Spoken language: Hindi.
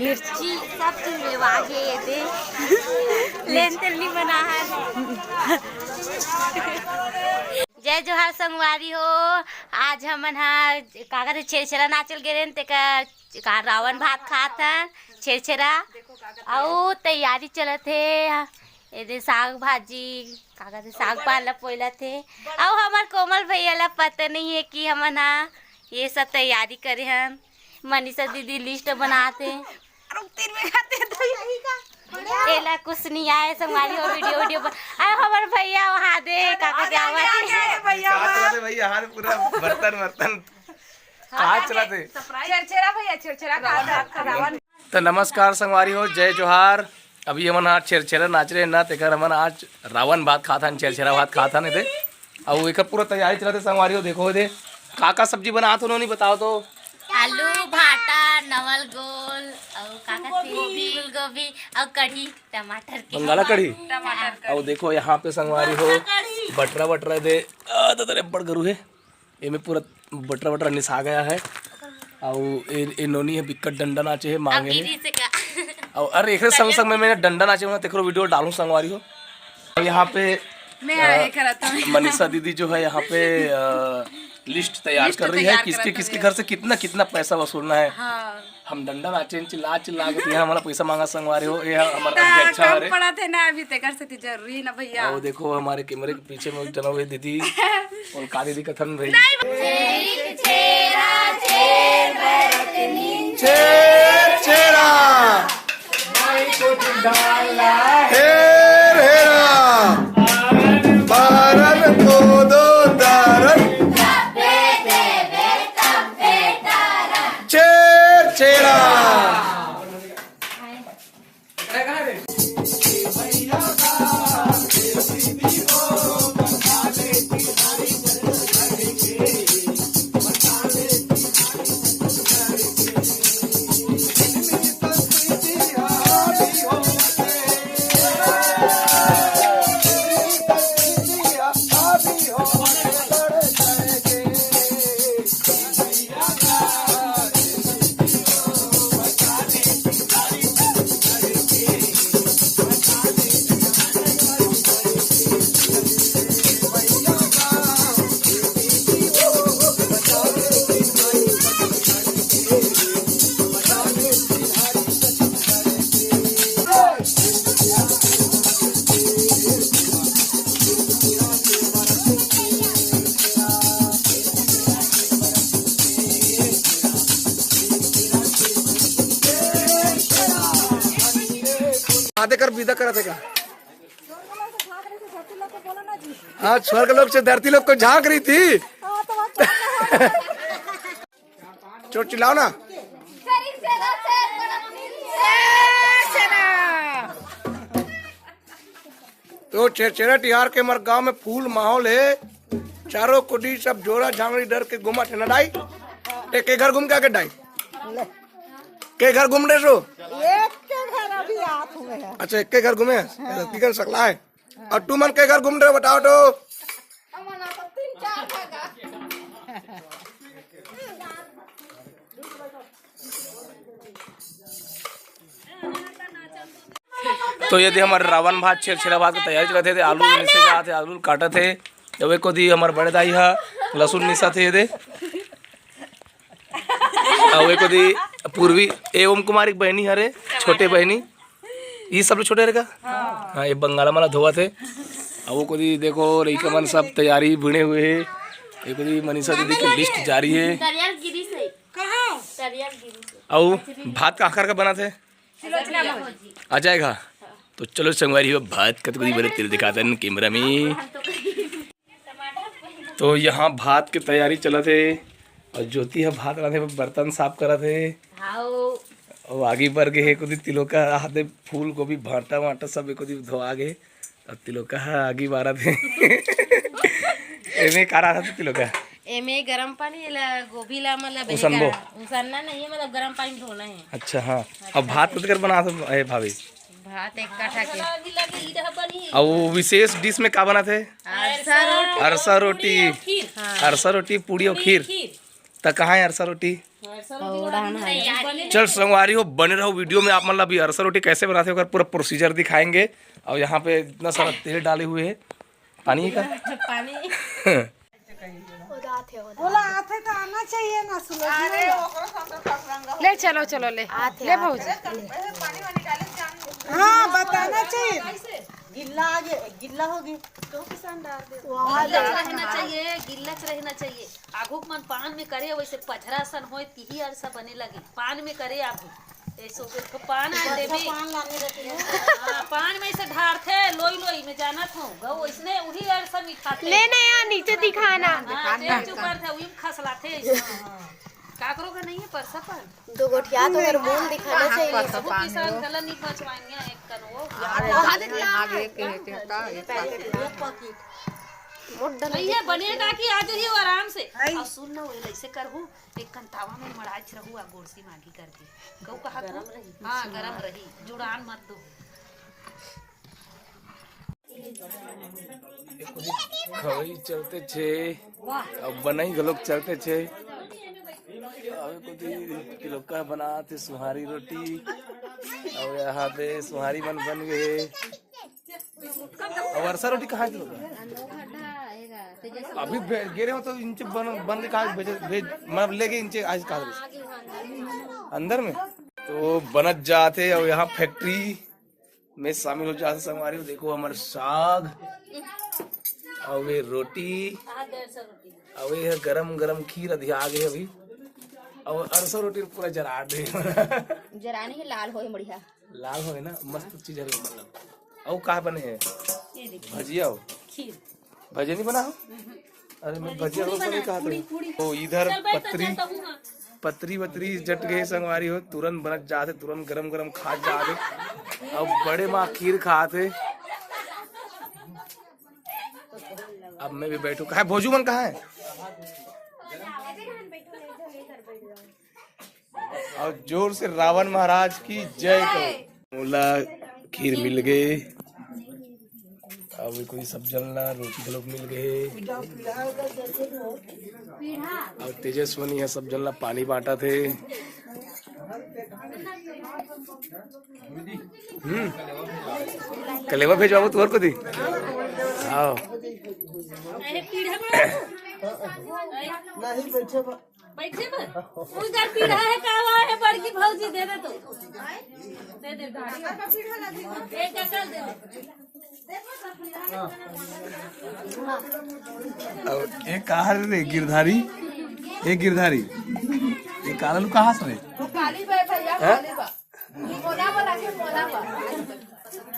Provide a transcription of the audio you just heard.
मिर्ची सब चीज लेवा के दे लेन तेल नहीं बना है। जय जोहार संगवारी हो। आज हमन हा काका थे छेरछेरा नाचल गे का रावण भात खात हन छेरछेरा और तैयारी चलत है। ये साग भाजी काका थे साग पान ला पोला थे और हमार कोमल भैया ला पता नहीं है कि हमन हा ये सब तैयारी करे हन। मनीषा दीदी लिस्ट बनाते एला कुछ नहीं आए संगवारी हो वीडियो पर आए हमारे भैया वहाँ दे काका के आवाज भैया हाथ पूरा बर्तन कहाँ चलाते तो नमस्कार संगवारी हो जय जोहार। अभी हमन आज छेरछेरा नाच रहे ना तेकर हमन आज रावण भात खाता छेरछेरा भात खाता नहीं थे और एक पूरा तैयारी चलाते संगवारी हो। देखो दे का सब्जी बना तो उन्होंने बताओ तो आलू भाटा नवल गोल और काका फूल गोभी और कढ़ी टमाटर की बंगाला कढ़ी और देखो यहाँ पे संगवारी हो बटरा दे तेरे बड़ गरु है ये पूरा बटरा निशा गया है और ये नोनी है बिक्कट डंडा नाचे है मांगे है और अरे एक संग में मैंने डंडा नाचे हुआ देखो वीडियो डालूं संगवारी हो। और यहाँ पे मनीषा दीदी जो है यहाँ पे लिस्ट तैयार कर रही है किसके घर से कितना पैसा वसूलना है। हाँ। हम डंडा नाचे चिल्ला के यहाँ हमारा पैसा मांगा संगवारी हो। ये हमारा अध्यक्ष है पड़ा थे ना अभी तेकर से जरूरी ना भैया। और देखो हमारे कैमरे के पीछे में जना हुए दीदी और का दीदी कथन रही आधे कर विदा करा थे का। हाँ स्वर्ग लोग से धरती लोग को झांक रही थी। चोट चिल्लाओ ना। तो छेरछेरा तिहार के मर गांव में फूल माहौल है। चारों कुड़ी सब जोड़ा झांगड़ी डर के घुमा नडाई एक घर घूम के आके डाई के घर घूम रहे सो अच्छा एक के घर घूमे किकन सकला है और तू मन के घर घूम रहे बताओ तो। तो यदि हमारे रावण भात छेरछेरा भात की तैयारी करते थे आलू नीचे जाते आलू काटे थे जब को दी हमारे बड़े दाई है लहसुन निशा थे ये और को दी पूर्वी एवं कुमारी बहनी हरे छोटे बहनी ये सब लोग छोटे रहेगा। हाँ ये बंगाला माला धोआ थे अब वो को दी देखो लड़का मन सब तैयारी भिड़े हुए है। ये को दी मनीषा दीदी की लिस्ट जारी है और भात का आकार का बना थे आ जाएगा। तो चलो संगवारी हो भात का तो बड़े तेल दिखाते हैं कैमरा में। तो यहाँ भात की तैयारी चला थे और ज्योति है भात रहा थे बर्तन साफ करा थे और आगे बढ़ गए कुछ तिलों का हाथ फूल गोभी भाटा वाटा सब कुछ धोआ गए और तिलों का आगे बारा थे एमे कारा था तिलों का एमे गरम पानी गोभी ला मतलब उसनना नहीं है मतलब गरम पानी धोना है। अच्छा हाँ अब भात कर बना है भाभी भात एक काठा के और वो विशेष डिश में क्या बना थे अरसा रोटी पूड़ी और खीर तो कहाँ है अरसा रोटी चल संगवारी हो, बने रहो वीडियो में। आप मतलब अभी अरसा रोटी कैसे बनाते हो पूरा प्रोसीजर दिखाएंगे। और यहाँ पे इतना सारा तेल डाले हुए है, पानी का बोला आते तो आना चाहिए ना सुलझ। ले चलो चलो ले ले भौजी। हाँ बताना चाहिए। गिल्ला आगे गिल्ला होगी तो किसान डाल दे। रहना चाहिए, गिल्लच रहना चाहिए। आगू मन पान में करे वैसे पझरा सन होए तिही अरसा बने लगे। पान में करे आगू ऐसो तो पान आ देबे। पान लाने रहती है। हां पान में से ढारथे लोई लोई में जाना थो गौ वैसने उही अरसा मिठाते। ले ना यार नीचे दिखाना। हां तेज ऊपर थे उही खसलाथे काकरो का नहीं है परसा पर दो गोठिया तो मेरे मुंह दिखाना चाहिए। सब किसान गलत नहीं पचवाएंगे एक कन वो आगे के नहीं है बनेगा कि आज ही आराम से। और सुन ना वो ऐसे करहू एक कंतावा में मड़ाच रहू आ गोड़सी मागी करके कहू कहा गरम रही। हां गरम रही जुड़ान मत दो। खवई चलते छे अब बनाई गलोक चलते छे। किलो का बनाते सुहारी रोटी और यहाँ पे सुहारी बन गए। और अरसा रोटी कहाँ किलो अभी गिरे हो तो इंचे बन के कहा भेज मतलब लेके इंचे आज कहा अंदर में तो बनत जाते। और यहाँ फैक्ट्री में शामिल हो जाते संगवारी। देखो हमारे साग और वे रोटी और ये गरम गरम खीर अधिया गए अभी। और अरसा रोटी पूरा जरा दे जराने ही लाल होए बढ़िया। लाल हो ना मस्त चीज है मतलब। और कहा बने हैं भजिया हो खीर भजिया नहीं बना हो। अरे मैं भजिया हो नहीं कहा तो इधर पतरी वतरी जट गए संगवारी हो तुरंत बनक जाते तुरंत गरम गरम खा जाते। अब बड़े माँ खीर खाते। अब मैं भी बैठू कहा भोजू मन कहाँ है। और जोर से रावण महाराज की जय करो। मोला खीर मिल गए। अब कोई सब जलना रोटी के लोग मिल गए। और तेजस्वनी है सब जलना पानी बांटा थे। कलेवा भेजवा तो और को दी आओ नहीं बैठे बैठे पर उधर पीढ़ा है कावा है बड़की भौजी दे दे तो दे दे गाड़ी एक अकल दे और एक कहा रे गिरधारी एक गिरधारी ये काला लू कहाँ से रे काली भैया काली बा मोला वाला के मोला बा